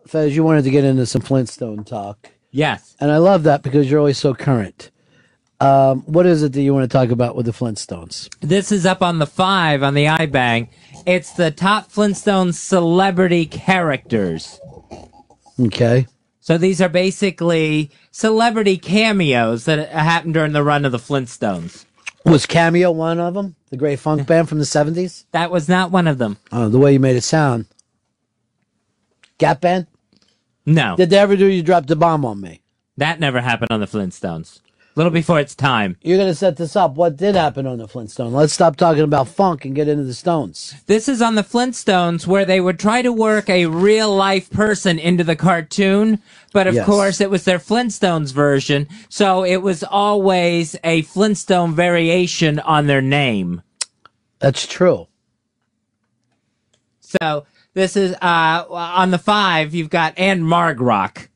Fez, you wanted to get into some Flintstone talk. Yes. And I love that because you're always so current. What is it that you want to talk about with the Flintstones? This is up on the 5 on the iBang. It's the top Flintstones celebrity characters. Okay. So these are basically celebrity cameos that happened during the run of the Flintstones. Was Cameo one of them? The great funk band from the 70s? That was not one of them. Oh, the way you made it sound. Gap Band? No. Did they ever do You Dropped the Bomb on Me? That never happened on the Flintstones. A little before its time. You're going to set this up. What did happen on the Flintstones? Let's stop talking about funk and get into the Stones. This is on the Flintstones where they would try to work a real-life person into the cartoon, but of course it was their Flintstones version, so it was always a Flintstone variation on their name. That's true. So this is, on the 5, you've got Anne Margaret,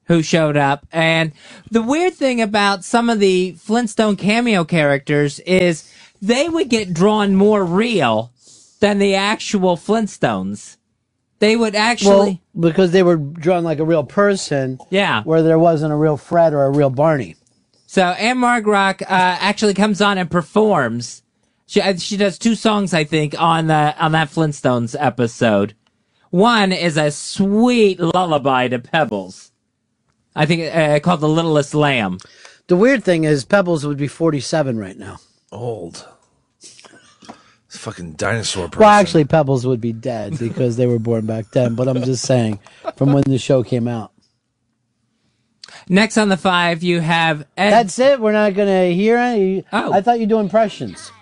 who showed up. And the weird thing about some of the Flintstone cameo characters is they would get drawn more real than the actual Flintstones. They would actually... Well, because they were drawn like a real person. Yeah. Where there wasn't a real Fred or a real Barney. So Anne Margaret actually comes on and performs. She does 2 songs, I think, on that Flintstones episode. One is a sweet lullaby to Pebbles. I think called The Littlest Lamb. The weird thing is Pebbles would be 47 right now. Old. It's a fucking dinosaur person. Well, actually, Pebbles would be dead because they were born back then. But I'm just saying, from when the show came out. Next on the 5, you have Ed. That's it? We're not going to hear any? Oh. I thought you do impressions.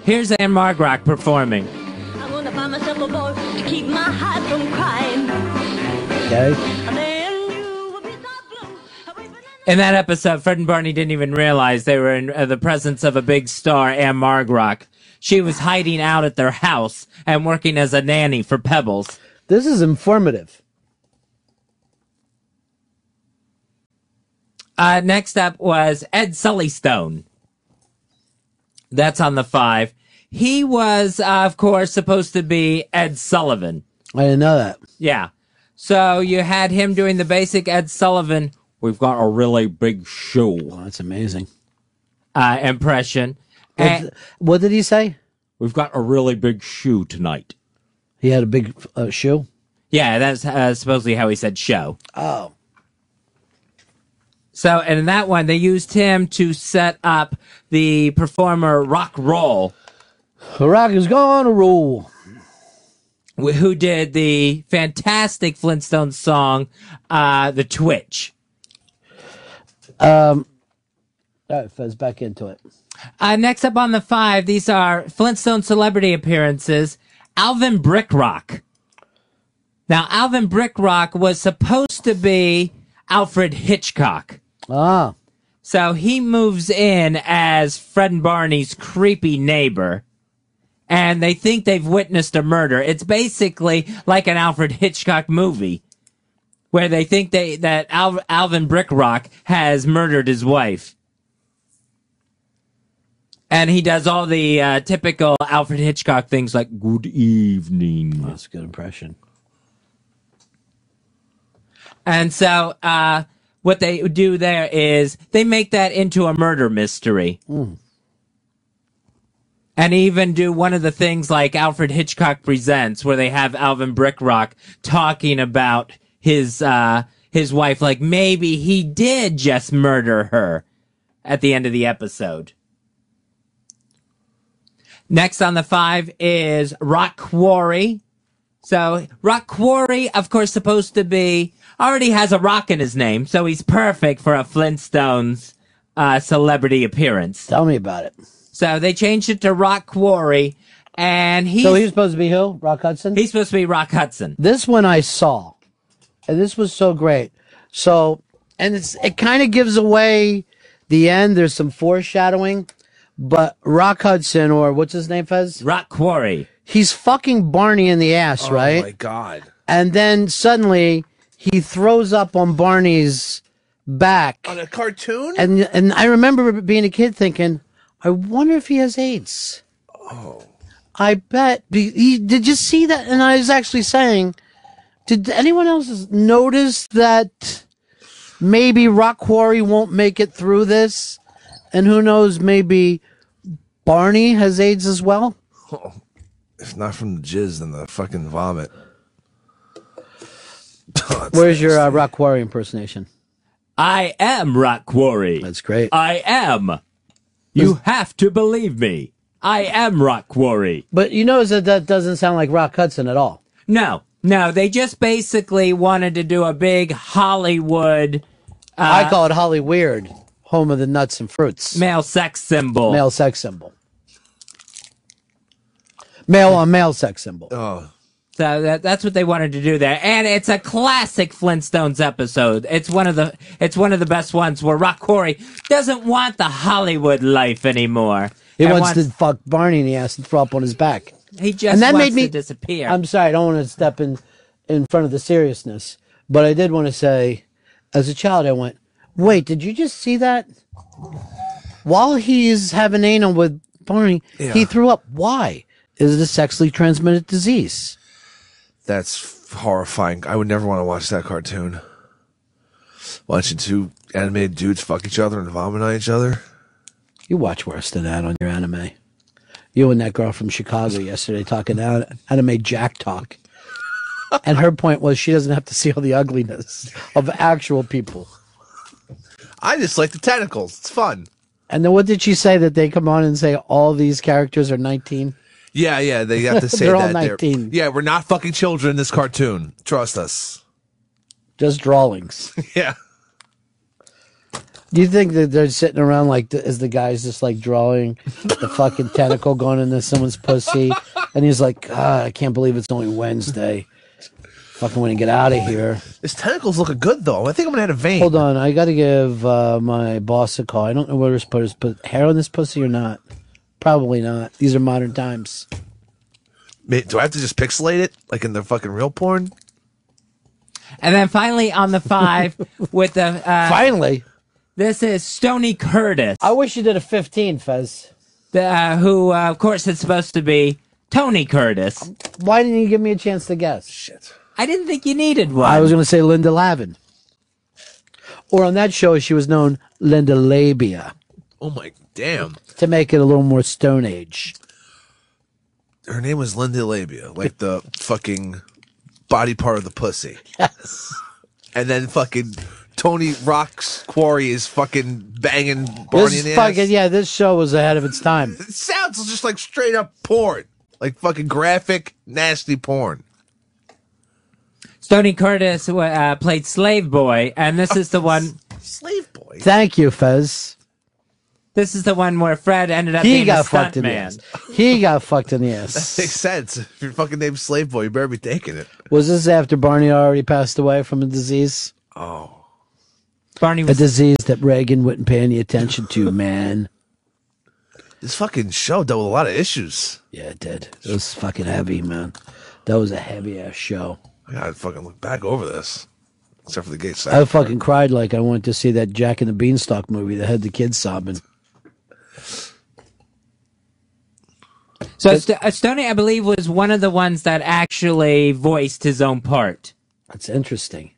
Here's Anne Margaret performing. I'm gonna buy myself a boy to keep my heart from crying. Okay. In that episode, Fred and Barney didn't even realize they were in the presence of a big star, Anne Margaret. She was hiding out at their house and working as a nanny for Pebbles. This is informative. Next up was Ed Sullystone. That's on the 5. He was, of course, supposed to be Ed Sullivan. I didn't know that. Yeah. So you had him doing the basic Ed Sullivan, "We've got a really big show." Oh, that's amazing. Impression. What did he say? "We've got a really big shoe tonight." He had a big shoe? Yeah, that's supposedly how he said show. Oh. So, and in that one, they used him to set up the performer Rock Roll. Rock is gonna roll. Who did the fantastic Flintstones song, The Twitch. All right, Fez, back into it. Next up on the 5, these are Flintstone celebrity appearances. Alvin Brickrock. Now, Alvin Brickrock was supposed to be Alfred Hitchcock. Ah. So he moves in as Fred and Barney's creepy neighbor. And they think they've witnessed a murder. It's basically like an Alfred Hitchcock movie, where they think that Alvin Brickrock has murdered his wife. And he does all the typical Alfred Hitchcock things like, "Good evening." That's a good impression. And so what they do there is they make that into a murder mystery. Mm. And even do one of the things like Alfred Hitchcock Presents, where they have Alvin Brickrock talking about his wife, like maybe he did just murder her at the end of the episode. Next on the 5 is Rock Quarry. So Rock Quarry, of course, supposed to be, already has a rock in his name, so he's perfect for a Flintstones celebrity appearance. Tell me about it. So they changed it to Rock Quarry, and So he's supposed to be who? Rock Hudson? He's supposed to be Rock Hudson. This one I saw, and this was so great. So, and it kind of gives away the end. There's some foreshadowing, but Rock Hudson, or what's his name, Fez? Rock Quarry. He's fucking Barney in the ass, right? Oh my God. And then suddenly he throws up on Barney's back. On a cartoon? And I remember being a kid thinking, I wonder if he has AIDS. Oh. I bet. Did you see that? And I was actually saying, Did anyone else notice that maybe Rock Quarry won't make it through this? And who knows, maybe Barney has AIDS as well? Oh, if not from the jizz, then the fucking vomit. Where's your Rock Quarry impersonation? I am Rock Quarry. That's great. I am. You have to believe me. I am Rock Quarry. But you notice that doesn't sound like Rock Hudson at all. No, they just basically wanted to do a big Hollywood... I call it Hollyweird, home of the nuts and fruits. Male sex symbol. Male sex symbol. Male on male sex symbol. Oh. So that's what they wanted to do there, and it's a classic Flintstones episode. It's one of the best ones where Rock Quarry doesn't want the Hollywood life anymore. He wants to fuck Barney and he has to throw up on his back. He just wants to disappear. I'm sorry, I don't want to step in front of the seriousness, but I did want to say, as a child, I went, wait, did you just see that? While he's having anal with Barney, he threw up. Why? Is it a sexually transmitted disease? That's horrifying. I would never want to watch that cartoon. Watching two animated dudes fuck each other and vomit on each other. You watch worse than that on your anime. You and that girl from Chicago yesterday talking anime Jack talk. And her point was she doesn't have to see all the ugliness of actual people. I just like the tentacles. It's fun. And then what did she say, that they come on and say all these characters are 19? Yeah, they have to say They're that. all 19. Yeah, we're not fucking children in this cartoon. Trust us. Just drawings. Yeah. Do you think that they're sitting around like, as the guy's just like drawing the fucking tentacle going into someone's pussy? And he's like, God, I can't believe it's only Wednesday. Fucking want to get out of here. His tentacles looking good, though. I think I'm going to add a vein. Hold on. I got to give my boss a call. I don't know whether we're supposed to put hair on this pussy or not. Probably not. These are modern times. Do I have to just pixelate it like in the fucking real porn? And then finally on the 5 with the... Finally? This is Stoney Curtis. I wish you did a 15, Fez. Who, of course, is supposed to be Tony Curtis. Why didn't you give me a chance to guess? Shit. I didn't think you needed one. I was going to say Linda Lavin. Or on that show, she was known Linda Labia. Oh, my damn. To make it a little more Stone Age. Her name was Linda Labia, like the fucking body part of the pussy. Yes. And then fucking Tony Rock's Quarry is fucking banging Barney in the ass. Yeah, this show was ahead of its time. It sounds just like straight up porn. Like fucking graphic, nasty porn. Stoney Curtis played Slave Boy, and this is the one... Slave Boy? Thank you, Fez. This is the one where Fred ended up being a stunt man. He got fucked in the ass. That makes sense. If your fucking name's Slave Boy, you better be taking it. Was this after Barney already passed away from a disease? Oh. Barney was... A disease that Reagan wouldn't pay any attention to, man. This fucking show dealt with a lot of issues. Yeah, it did. It was fucking heavy, man. That was a heavy-ass show. I gotta fucking look back over this. Except for the gay side. I fucking cried like I went to see that Jack and the Beanstalk movie that had the kids sobbing. So Stoney, I believe, was one of the ones that actually voiced his own part. That's interesting.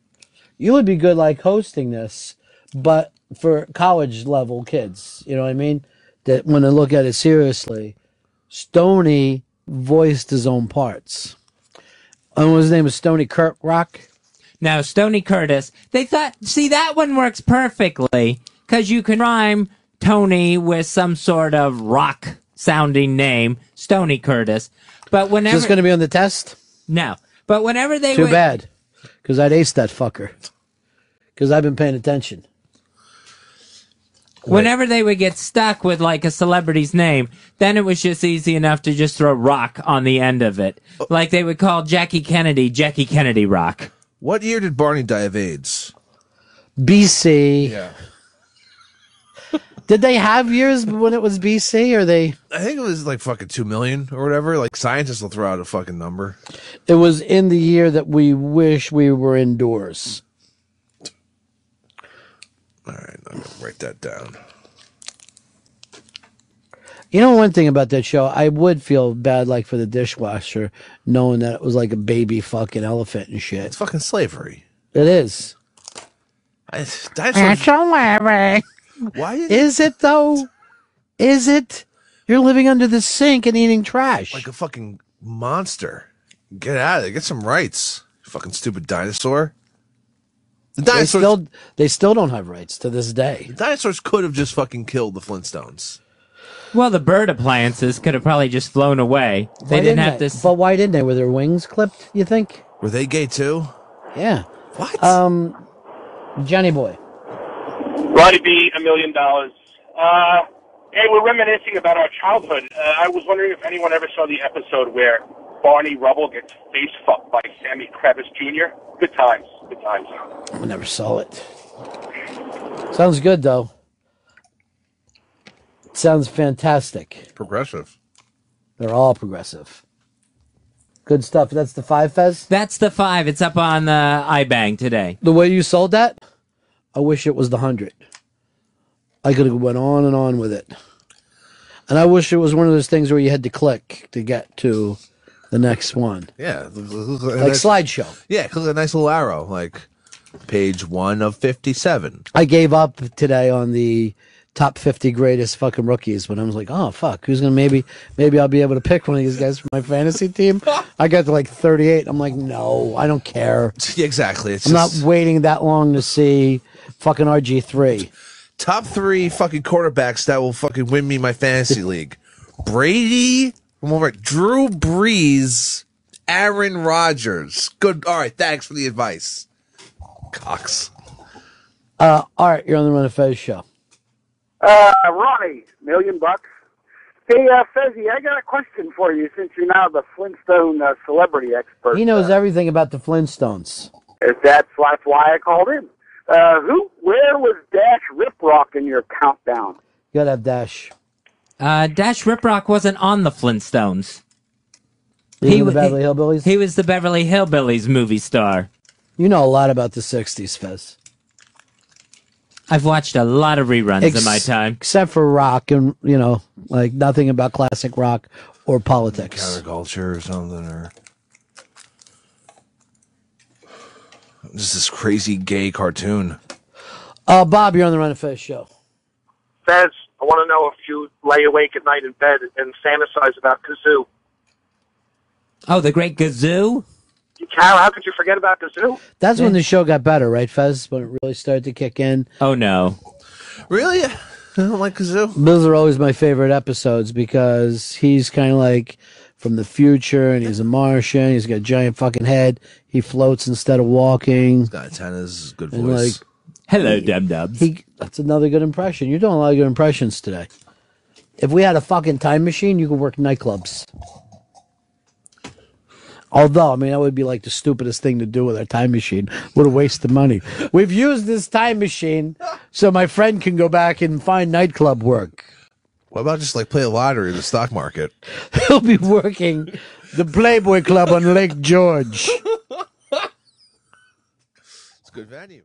You would be good like hosting this, but for college level kids, you know what I mean? That when I look at it seriously, Stoney voiced his own parts. And his name was Stoney Rock. Now, Stoney Curtis, they thought, see, that one works perfectly because you can rhyme Tony with some sort of rock sounding name, Stoney Curtis. But whenever... Is this going to be on the test? No. But whenever they Too bad. Because I'd ace that fucker. Because I've been paying attention. Whenever they would get stuck with like a celebrity's name, then it was just easy enough to just throw rock on the end of it. Like they would call Jackie Kennedy Rock. What year did Barney die of AIDS? BC. Yeah. Did they have years when it was BC, or they... I think it was like fucking 2 million or whatever. Like scientists will throw out a fucking number. It was in the year that we wish we were indoors. All right, I'm going to write that down. You know one thing about that show, I would feel bad like for the dishwasher, knowing that it was like a baby fucking elephant and shit. It's fucking slavery. It is. Dinosaurs. Why is it though? Is it? You're living under the sink and eating trash. Like a fucking monster. Get out of there. Get some rights. You fucking stupid dinosaur. The dinosaurs they still don't have rights to this day. The dinosaurs could have just fucking killed the Flintstones. Well, the bird appliances could have probably just flown away. They didn't have to. But why didn't they? Were their wings clipped, you think? Were they gay too? Yeah. What? Johnny Boy. Ronnie B, $1 million. Hey, we're reminiscing about our childhood. I was wondering if anyone ever saw the episode where Barney Rubble gets face fucked by Sammy Kravis Jr. Good times. Good times. I never saw it. Sounds good, though. Sounds fantastic. Progressive. They're all progressive. Good stuff. That's the 5, Fez? That's the 5. It's up on iBang today. The way you sold that, I wish it was the 100. I could have went on and on with it. And I wish it was one of those things where you had to click to get to the next one. Yeah. Like slideshow. Yeah, click a nice little arrow. Like page 1 of 57. I gave up today on the top 50 greatest fucking rookies, but I was like, oh, fuck, who's going to maybe I'll be able to pick one of these guys for my fantasy team. I got to like 38. I'm like, no, I don't care. Exactly. I'm not waiting that long to see fucking RG3. Top 3 fucking quarterbacks that will fucking win me my fantasy league. Brady, I'm over it. Drew Brees, Aaron Rodgers. Good. All right. Thanks for the advice. Cox. All right. You're on the Run of Fez show. Ronnie, $1 million. Hey, Fezzy, I got a question for you since you're now the Flintstone celebrity expert. He knows everything about the Flintstones. That's why I called in. Where was Dash Riprock in your countdown? You gotta have Dash. Dash Riprock wasn't on the Flintstones. He was the Beverly Hillbillies? He was the Beverly Hillbillies movie star. You know a lot about the 60s, Fez. I've watched a lot of reruns in my time. Except for rock and, like nothing about classic rock or politics. Counterculture or something, or just this crazy gay cartoon. Bob, you're on the Run of Fez show. Fez, I want to know if you lay awake at night in bed and fantasize about Kazoo. Oh, the great Kazoo? How could you forget about Kazoo? That's when the show got better, right, Fez? When it really started to kick in. Oh, no. Really? I don't like Kazoo. Those are always my favorite episodes because he's kind of like from the future and he's a Martian. He's got a giant fucking head. He floats instead of walking. He's got antennas, good And voice. Hello, dum-dums. That's another good impression. You're doing a lot of good impressions today. If we had a fucking time machine, you could work nightclubs. Although, that would be like the stupidest thing to do with our time machine. What a waste of money. We've used this time machine so my friend can go back and find nightclub work. What about just like play a lottery in the stock market? He'll be working the Playboy Club on Lake George. It's a good venue.